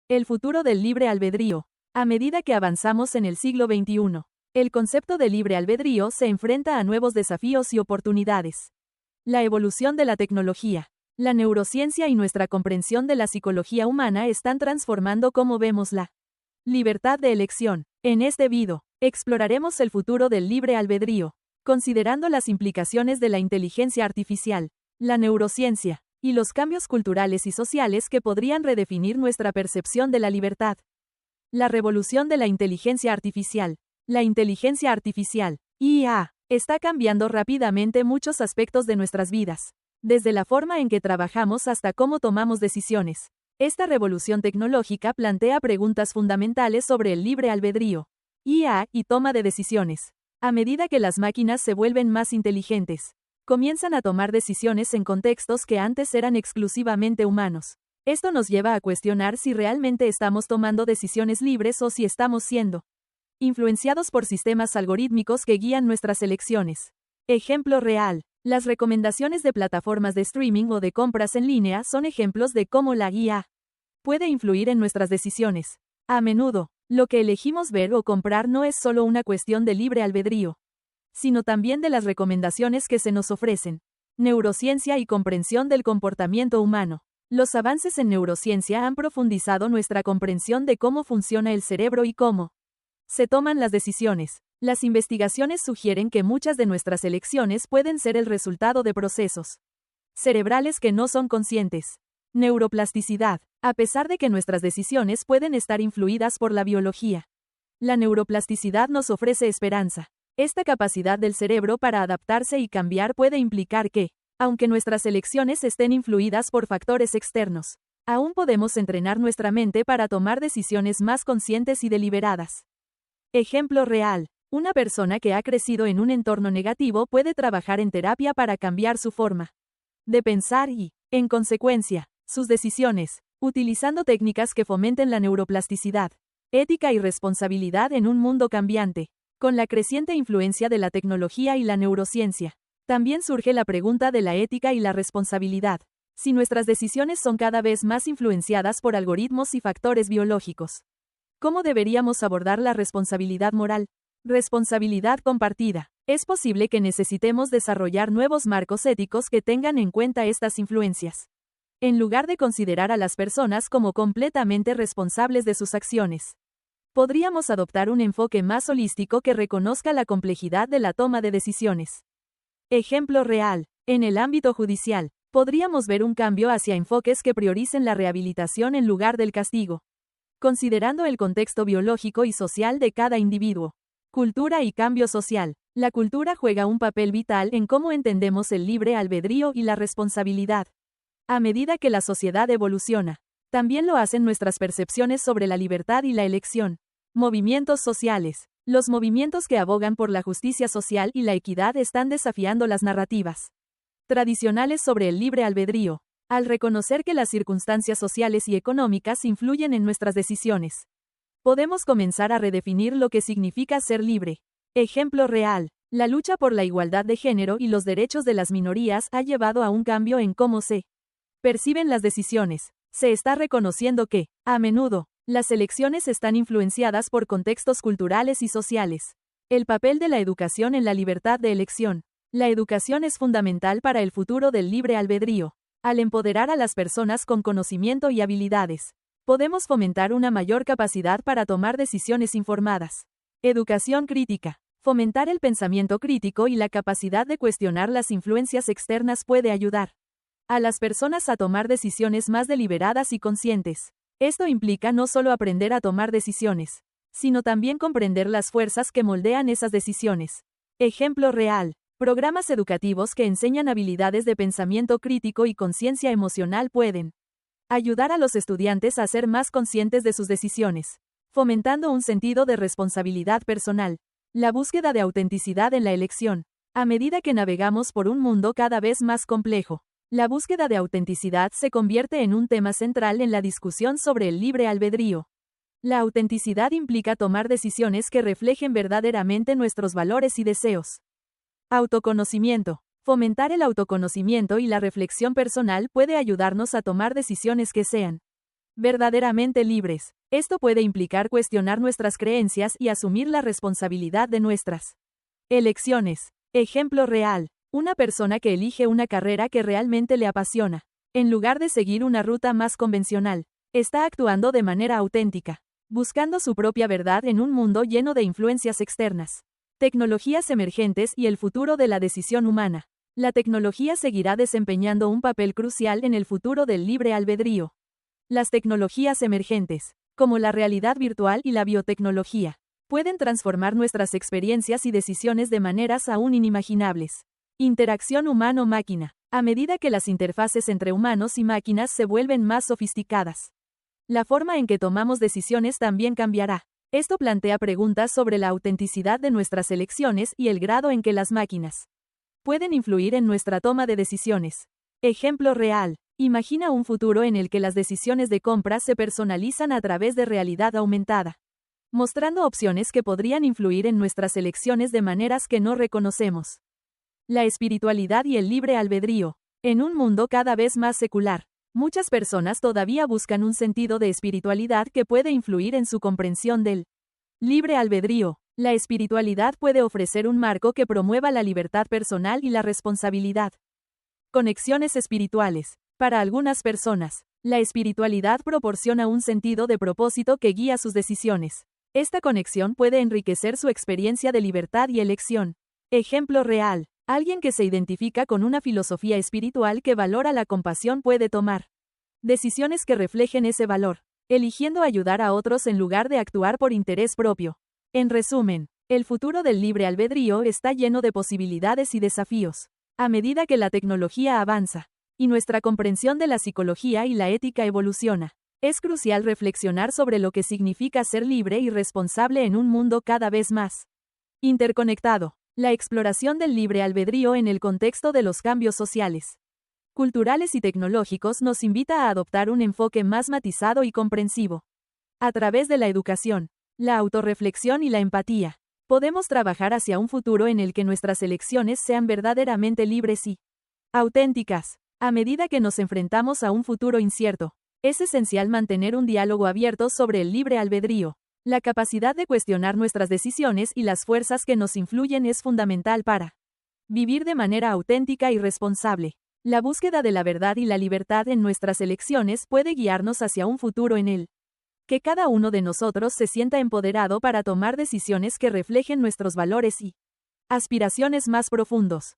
El futuro del libre albedrío. A medida que avanzamos en el siglo XXI, el concepto de libre albedrío se enfrenta a nuevos desafíos y oportunidades. La evolución de la tecnología, la neurociencia y nuestra comprensión de la psicología humana están transformando cómo vemos la libertad de elección. En este video, exploraremos el futuro del libre albedrío, considerando las implicaciones de la inteligencia artificial, la neurociencia, y los cambios culturales y sociales que podrían redefinir nuestra percepción de la libertad. La revolución de la inteligencia artificial. La inteligencia artificial, IA, está cambiando rápidamente muchos aspectos de nuestras vidas, desde la forma en que trabajamos hasta cómo tomamos decisiones. Esta revolución tecnológica plantea preguntas fundamentales sobre el libre albedrío, IA y toma de decisiones. A medida que las máquinas se vuelven más inteligentes, comienzan a tomar decisiones en contextos que antes eran exclusivamente humanos. Esto nos lleva a cuestionar si realmente estamos tomando decisiones libres o si estamos siendo influenciados por sistemas algorítmicos que guían nuestras elecciones. Ejemplo real. Las recomendaciones de plataformas de streaming o de compras en línea son ejemplos de cómo la IA puede influir en nuestras decisiones. A menudo, lo que elegimos ver o comprar no es solo una cuestión de libre albedrío, sino también de las recomendaciones que se nos ofrecen. Neurociencia y comprensión del comportamiento humano. Los avances en neurociencia han profundizado nuestra comprensión de cómo funciona el cerebro y cómo se toman las decisiones. Las investigaciones sugieren que muchas de nuestras elecciones pueden ser el resultado de procesos cerebrales que no son conscientes. Neuroplasticidad. A pesar de que nuestras decisiones pueden estar influidas por la biología, la neuroplasticidad nos ofrece esperanza. Esta capacidad del cerebro para adaptarse y cambiar puede implicar que, aunque nuestras elecciones estén influidas por factores externos, aún podemos entrenar nuestra mente para tomar decisiones más conscientes y deliberadas. Ejemplo real. Una persona que ha crecido en un entorno negativo puede trabajar en terapia para cambiar su forma de pensar y, en consecuencia, sus decisiones, utilizando técnicas que fomenten la neuroplasticidad, ética y responsabilidad en un mundo cambiante. Con la creciente influencia de la tecnología y la neurociencia, también surge la pregunta de la ética y la responsabilidad. Si nuestras decisiones son cada vez más influenciadas por algoritmos y factores biológicos, ¿cómo deberíamos abordar la responsabilidad moral? Responsabilidad compartida. Es posible que necesitemos desarrollar nuevos marcos éticos que tengan en cuenta estas influencias, en lugar de considerar a las personas como completamente responsables de sus acciones. Podríamos adoptar un enfoque más holístico que reconozca la complejidad de la toma de decisiones. Ejemplo real. En el ámbito judicial, podríamos ver un cambio hacia enfoques que prioricen la rehabilitación en lugar del castigo, considerando el contexto biológico y social de cada individuo. Cultura y cambio social. La cultura juega un papel vital en cómo entendemos el libre albedrío y la responsabilidad. A medida que la sociedad evoluciona, también lo hacen nuestras percepciones sobre la libertad y la elección. Movimientos sociales. Los movimientos que abogan por la justicia social y la equidad están desafiando las narrativas tradicionales sobre el libre albedrío, al reconocer que las circunstancias sociales y económicas influyen en nuestras decisiones. Podemos comenzar a redefinir lo que significa ser libre. Ejemplo real. La lucha por la igualdad de género y los derechos de las minorías ha llevado a un cambio en cómo se perciben las decisiones. Se está reconociendo que, a menudo, las elecciones están influenciadas por contextos culturales y sociales. El papel de la educación en la libertad de elección. La educación es fundamental para el futuro del libre albedrío. Al empoderar a las personas con conocimiento y habilidades, podemos fomentar una mayor capacidad para tomar decisiones informadas. Educación crítica. Fomentar el pensamiento crítico y la capacidad de cuestionar las influencias externas puede ayudar a las personas a tomar decisiones más deliberadas y conscientes. Esto implica no solo aprender a tomar decisiones, sino también comprender las fuerzas que moldean esas decisiones. Ejemplo real. Programas educativos que enseñan habilidades de pensamiento crítico y conciencia emocional pueden ayudar a los estudiantes a ser más conscientes de sus decisiones, fomentando un sentido de responsabilidad personal. La búsqueda de autenticidad en la elección. A medida que navegamos por un mundo cada vez más complejo, la búsqueda de autenticidad se convierte en un tema central en la discusión sobre el libre albedrío. La autenticidad implica tomar decisiones que reflejen verdaderamente nuestros valores y deseos. Autoconocimiento. Fomentar el autoconocimiento y la reflexión personal puede ayudarnos a tomar decisiones que sean verdaderamente libres. Esto puede implicar cuestionar nuestras creencias y asumir la responsabilidad de nuestras elecciones. Ejemplo real. Una persona que elige una carrera que realmente le apasiona, en lugar de seguir una ruta más convencional, está actuando de manera auténtica, buscando su propia verdad en un mundo lleno de influencias externas, tecnologías emergentes y el futuro de la decisión humana. La tecnología seguirá desempeñando un papel crucial en el futuro del libre albedrío. Las tecnologías emergentes, como la realidad virtual y la biotecnología, pueden transformar nuestras experiencias y decisiones de maneras aún inimaginables. Interacción humano-máquina. A medida que las interfaces entre humanos y máquinas se vuelven más sofisticadas, la forma en que tomamos decisiones también cambiará. Esto plantea preguntas sobre la autenticidad de nuestras elecciones y el grado en que las máquinas pueden influir en nuestra toma de decisiones. Ejemplo real. Imagina un futuro en el que las decisiones de compra se personalizan a través de realidad aumentada, mostrando opciones que podrían influir en nuestras elecciones de maneras que no reconocemos. La espiritualidad y el libre albedrío. En un mundo cada vez más secular, muchas personas todavía buscan un sentido de espiritualidad que puede influir en su comprensión del libre albedrío. La espiritualidad puede ofrecer un marco que promueva la libertad personal y la responsabilidad. Conexiones espirituales. Para algunas personas, la espiritualidad proporciona un sentido de propósito que guía sus decisiones. Esta conexión puede enriquecer su experiencia de libertad y elección. Ejemplo real. Alguien que se identifica con una filosofía espiritual que valora la compasión puede tomar decisiones que reflejen ese valor, eligiendo ayudar a otros en lugar de actuar por interés propio. En resumen, el futuro del libre albedrío está lleno de posibilidades y desafíos. A medida que la tecnología avanza, y nuestra comprensión de la psicología y la ética evoluciona, es crucial reflexionar sobre lo que significa ser libre y responsable en un mundo cada vez más interconectado. La exploración del libre albedrío en el contexto de los cambios sociales, culturales y tecnológicos nos invita a adoptar un enfoque más matizado y comprensivo. A través de la educación, la autorreflexión y la empatía, podemos trabajar hacia un futuro en el que nuestras elecciones sean verdaderamente libres y auténticas. A medida que nos enfrentamos a un futuro incierto, es esencial mantener un diálogo abierto sobre el libre albedrío. La capacidad de cuestionar nuestras decisiones y las fuerzas que nos influyen es fundamental para vivir de manera auténtica y responsable. La búsqueda de la verdad y la libertad en nuestras elecciones puede guiarnos hacia un futuro en el que cada uno de nosotros se sienta empoderado para tomar decisiones que reflejen nuestros valores y aspiraciones más profundos.